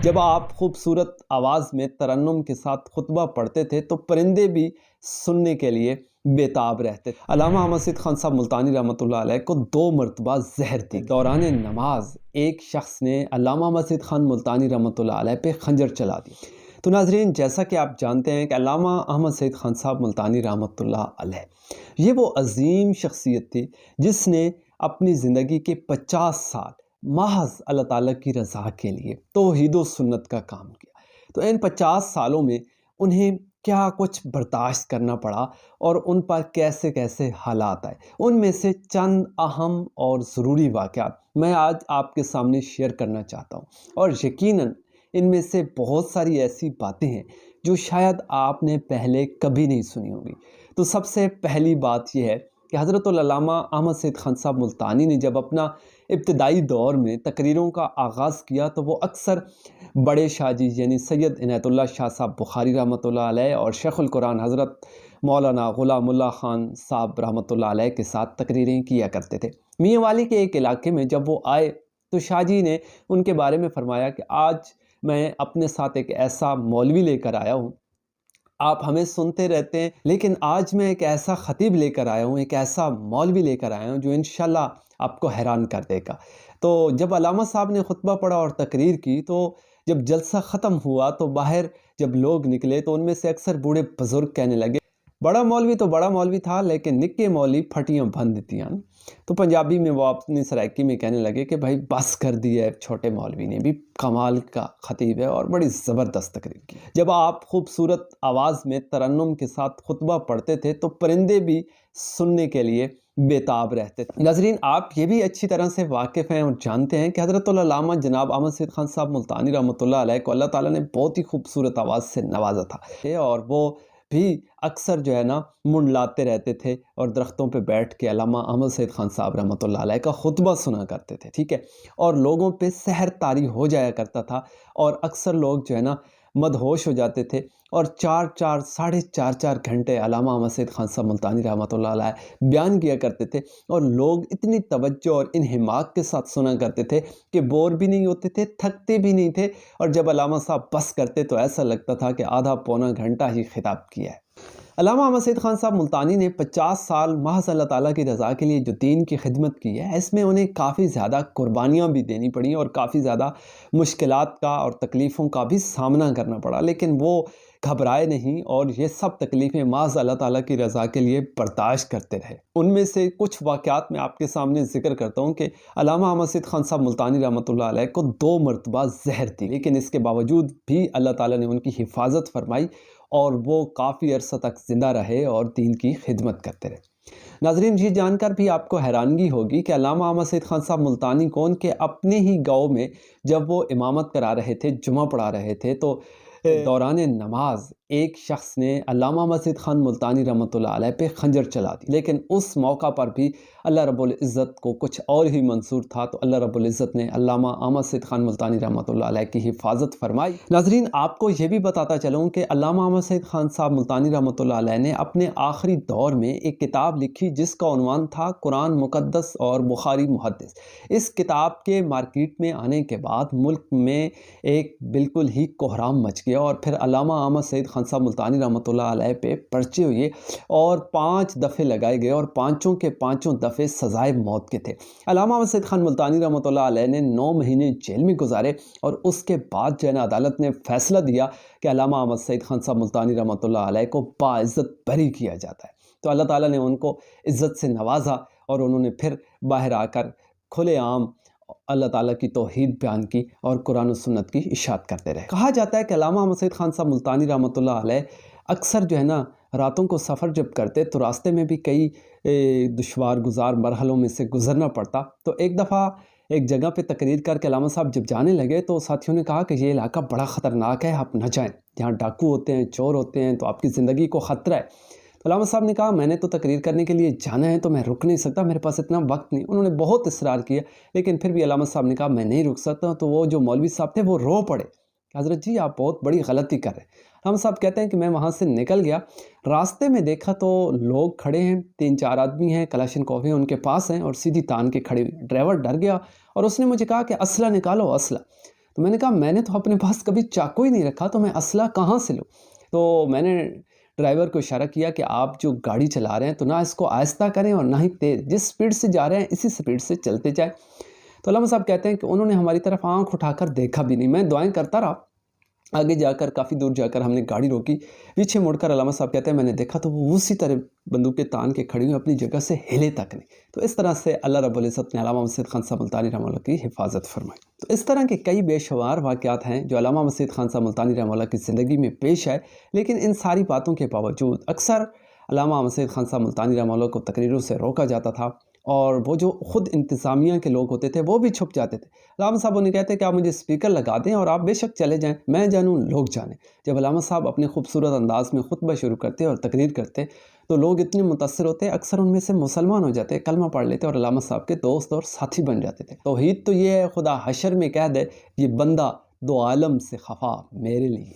جب آپ خوبصورت آواز میں ترنم کے ساتھ خطبہ پڑھتے تھے تو پرندے بھی سننے کے لیے بےتاب رہتے تھے۔ علامہ احمد سید خان صاحب ملتانی رحمۃ اللہ علیہ کو 2 مرتبہ زہر دی۔ دوران نماز ایک شخص نے علامہ احمد سید خان ملتانی رحمۃ اللہ علیہ پہ خنجر چلا دی۔ تو ناظرین، جیسا کہ آپ جانتے ہیں کہ علامہ احمد سید خان صاحب ملتانی رحمۃ اللہ علیہ یہ وہ عظیم شخصیت تھی جس نے اپنی زندگی کے 50 سال محض اللہ تعالیٰ کی رضا کے لیے توحید و سنت کا کام کیا۔ تو ان 50 سالوں میں انہیں کیا کچھ برداشت کرنا پڑا اور ان پر کیسے کیسے حالات آئے، ان میں سے چند اہم اور ضروری واقعات میں آج آپ کے سامنے شیئر کرنا چاہتا ہوں، اور یقیناً ان میں سے بہت ساری ایسی باتیں ہیں جو شاید آپ نے پہلے کبھی نہیں سنی ہوں گی۔ تو سب سے پہلی بات یہ ہے کہ حضرت العلامہ احمد سید خان صاحب ملتانی نے جب اپنا ابتدائی دور میں تقریروں کا آغاز کیا تو وہ اکثر بڑے شاہ جی یعنی سید عنایت اللہ شاہ صاحب بخاری رحمۃ اللہ علیہ اور شیخ القرآن حضرت مولانا غلام اللہ خان صاحب رحمۃ اللہ علیہ کے ساتھ تقریریں کیا کرتے تھے۔ میاں والی کے ایک علاقے میں جب وہ آئے تو شاہ جی نے ان کے بارے میں فرمایا کہ آج میں اپنے ساتھ ایک ایسا مولوی لے کر آیا ہوں، آپ ہمیں سنتے رہتے ہیں، لیکن آج میں ایک ایسا خطیب لے کر آیا ہوں، ایک ایسا مولوی لے کر آیا ہوں جو انشاءاللہ آپ کو حیران کر دے گا۔ تو جب علامہ صاحب نے خطبہ پڑھا اور تقریر کی تو جب جلسہ ختم ہوا تو باہر جب لوگ نکلے تو ان میں سے اکثر بوڑھے بزرگ کہنے لگے، بڑا مولوی تو بڑا مولوی تھا لیکن نکے مولوی پھٹیاں بھن دیتیاں۔ تو پنجابی میں وہ اپنی سرائکی میں کہنے لگے کہ بھائی بس کر دی ہے، چھوٹے مولوی نے بھی کمال کا خطیب ہے اور بڑی زبردست تقریر کی۔ جب آپ خوبصورت آواز میں ترنم کے ساتھ خطبہ پڑھتے تھے تو پرندے بھی سننے کے لیے بےتاب رہتے تھے۔ ناظرین، آپ یہ بھی اچھی طرح سے واقف ہیں اور جانتے ہیں کہ حضرت العلامہ جناب احمد سید خان صاحب ملتانی رحمۃ اللہ علیہ کو اللہ تعالیٰ نے بہت ہی خوبصورت آواز سے نوازا تھا، اور وہ بھی اکثر جو ہے نا منڈلاتے رہتے تھے اور درختوں پہ بیٹھ کے علامہ احمد سید خان صاحب رحمۃ اللہ علیہ کا خطبہ سنا کرتے تھے، ٹھیک ہے، اور لوگوں پہ سحر طاری ہو جایا کرتا تھا، اور اکثر لوگ جو ہے نا مدہوش ہو جاتے تھے اور 4 گھنٹے علامہ احمد سید خان صاحب ملتانی رحمۃ اللہ علیہ بیان کیا کرتے تھے، اور لوگ اتنی توجہ اور انہماک کے ساتھ سنا کرتے تھے کہ بور بھی نہیں ہوتے تھے، تھکتے بھی نہیں تھے، اور جب علامہ صاحب بس کرتے تو ایسا لگتا تھا کہ آدھا پونا گھنٹہ ہی خطاب کیا ہے۔ علامہ احمد سید خان صاحب ملتانی نے 50 سال محض اللہ تعالیٰ کی رضا کے لیے جو دین کی خدمت کی ہے، اس میں انہیں کافی زیادہ قربانیاں بھی دینی پڑیں اور کافی زیادہ مشکلات کا اور تکلیفوں کا بھی سامنا کرنا پڑا، لیکن وہ گھبرائے نہیں اور یہ سب تکلیفیں محض اللہ تعالیٰ کی رضا کے لیے برداشت کرتے رہے۔ ان میں سے کچھ واقعات میں آپ کے سامنے ذکر کرتا ہوں کہ علامہ احمد سید خان صاحب ملتانی رحمۃ اللہ علیہ کو 2 مرتبہ زہر دی، لیکن اس کے باوجود بھی اللہ تعالیٰ نے ان کی حفاظت فرمائی اور وہ کافی عرصہ تک زندہ رہے اور دین کی خدمت کرتے رہے۔ ناظرین، یہ جان کر بھی آپ کو حیرانگی ہوگی کہ علامہ احمد سید خان صاحب ملتانی کون کے اپنے ہی گاؤں میں جب وہ امامت کرا رہے تھے، جمعہ پڑھا رہے تھے، تو دوران نماز ایک شخص نے علامہ احمد سید خان ملتانی رحمۃ اللہ علیہ پہ خنجر چلا دی، لیکن اس موقع پر بھی اللہ رب العزت کو کچھ اور ہی منظور تھا، تو اللہ رب العزت نے علامہ احمد سید خان ملتانی رحمۃ اللہ علیہ کی حفاظت فرمائی۔ ناظرین، آپ کو یہ بھی بتاتا چلوں کہ علامہ احمد سید خان صاحب ملتانی رحمۃ اللہ علیہ نے اپنے آخری دور میں ایک کتاب لکھی جس کا عنوان تھا قرآن مقدس اور بخاری محدث۔ اس کتاب کے مارکیٹ میں آنے کے بعد ملک میں ایک بالکل ہی کوہرام مچ گیا، اور پھر علامہ احمد سید خان صاحب ملتانی رحمۃ اللہ علیہ پہ پرچے ہوئے اور 5 دفعے لگائے گئے، اور 5 کے 5 دفعے سزائے موت کے تھے۔ علامہ احمد سید خان ملتانی رحمۃ اللہ علیہ نے 9 مہینے جیل میں گزارے، اور اس کے بعد جو ہے نا عدالت نے فیصلہ دیا کہ علامہ احمد سید خان صاحب ملتانی رحمۃ اللہ علیہ کو باعزت بری کیا جاتا ہے۔ تو اللہ تعالیٰ نے ان کو عزت سے نوازا اور انہوں نے پھر باہر آ کر کھلے عام اللہ تعالیٰ کی توحید بیان کی اور قرآن و سنت کی اشاعت کرتے رہے۔ کہا جاتا ہے کہ علامہ احمد سید خان صاحب ملتانی رحمۃ اللہ علیہ اکثر جو ہے نا راتوں کو سفر جب کرتے تو راستے میں بھی کئی دشوار گزار مرحلوں میں سے گزرنا پڑتا۔ تو ایک دفعہ ایک جگہ پہ تقریر کر کے علامہ صاحب جب جانے لگے تو ساتھیوں نے کہا کہ یہ علاقہ بڑا خطرناک ہے، آپ نہ جائیں، یہاں ڈاکو ہوتے ہیں، چور ہوتے ہیں، تو آپ کی زندگی کو خطرہ ہے۔ تو علامہ صاحب نے کہا میں نے تو تقریر کرنے کے لیے جانا ہے، تو میں رک نہیں سکتا، میرے پاس اتنا وقت نہیں۔ انہوں نے بہت اصرار کیا، لیکن پھر بھی علامہ صاحب نے کہا میں نہیں رک سکتا۔ تو وہ جو مولوی صاحب تھے وہ رو پڑے، حضرت جی آپ بہت بڑی غلطی کر رہے ہیں۔ علامہ صاحب کہتے ہیں کہ میں وہاں سے نکل گیا، راستے میں دیکھا تو لوگ کھڑے ہیں، 3-4 آدمی ہیں، کلاشنکوف ہیں ان کے پاس ہیں، اور سیدھی تان کے کھڑے ہوئے۔ ڈرائیور ڈر گیا اور اس نے مجھے کہا کہ اسلحہ نکالو، اسلحہ۔ تو میں نے کہا میں نے تو اپنے پاس کبھی چاقو ہی نہیں رکھا، تو میں اسلحہ کہاں سے لوں؟ تو میں نے ڈرائیور کو اشارہ کیا کہ آپ جو گاڑی چلا رہے ہیں تو نہ اس کو آہستہ کریں اور نہ ہی تیز، جس سپیڈ سے جا رہے ہیں اسی سپیڈ سے چلتے جائیں۔ تو علامہ صاحب کہتے ہیں کہ انہوں نے ہماری طرف آنکھ اٹھا کر دیکھا بھی نہیں، میں دعائیں کرتا رہا۔ آگے جا کر کافی دور جا کر ہم نے گاڑی روکی، پیچھے مڑ کر علامہ صاحب کہتے ہیں میں نے دیکھا تو وہ اسی طرح بندوقیں تان کے کھڑی ہوئی، اپنی جگہ سے ہلے تک نہیں۔ تو اس طرح سے اللہ رب العزت نے علامہ مسعد خان صاحب ملتانی رحمہ اللہ کی حفاظت فرمائی۔ تو اس طرح کے کئی بے شمار واقعات ہیں جو علامہ مسعد خان صاحب ملتانی رحمہ اللہ کی زندگی میں پیش آئے، لیکن ان ساری باتوں کے باوجود اکثر علامہ مسعد خان صاحب ملتانی رحمہ اللہ کو تقریروں سے روکا جاتا تھا، اور وہ جو خود انتظامیہ کے لوگ ہوتے تھے وہ بھی چھپ جاتے تھے۔ علامہ صاحب انہیں کہتے کہ آپ مجھے اسپیکر لگا دیں اور آپ بے شک چلے جائیں، میں جانوں لوگ جانیں۔ جب علامہ صاحب اپنے خوبصورت انداز میں خطبہ شروع کرتے اور تقریر کرتے تو لوگ اتنے متاثر ہوتے، اکثر ان میں سے مسلمان ہو جاتے، کلمہ پڑھ لیتے اور علامہ صاحب کے دوست اور ساتھی بن جاتے تھے۔ توحید تو یہ ہے خدا حشر میں کہہ دے، یہ بندہ دو عالم سے خفا میرے لیے۔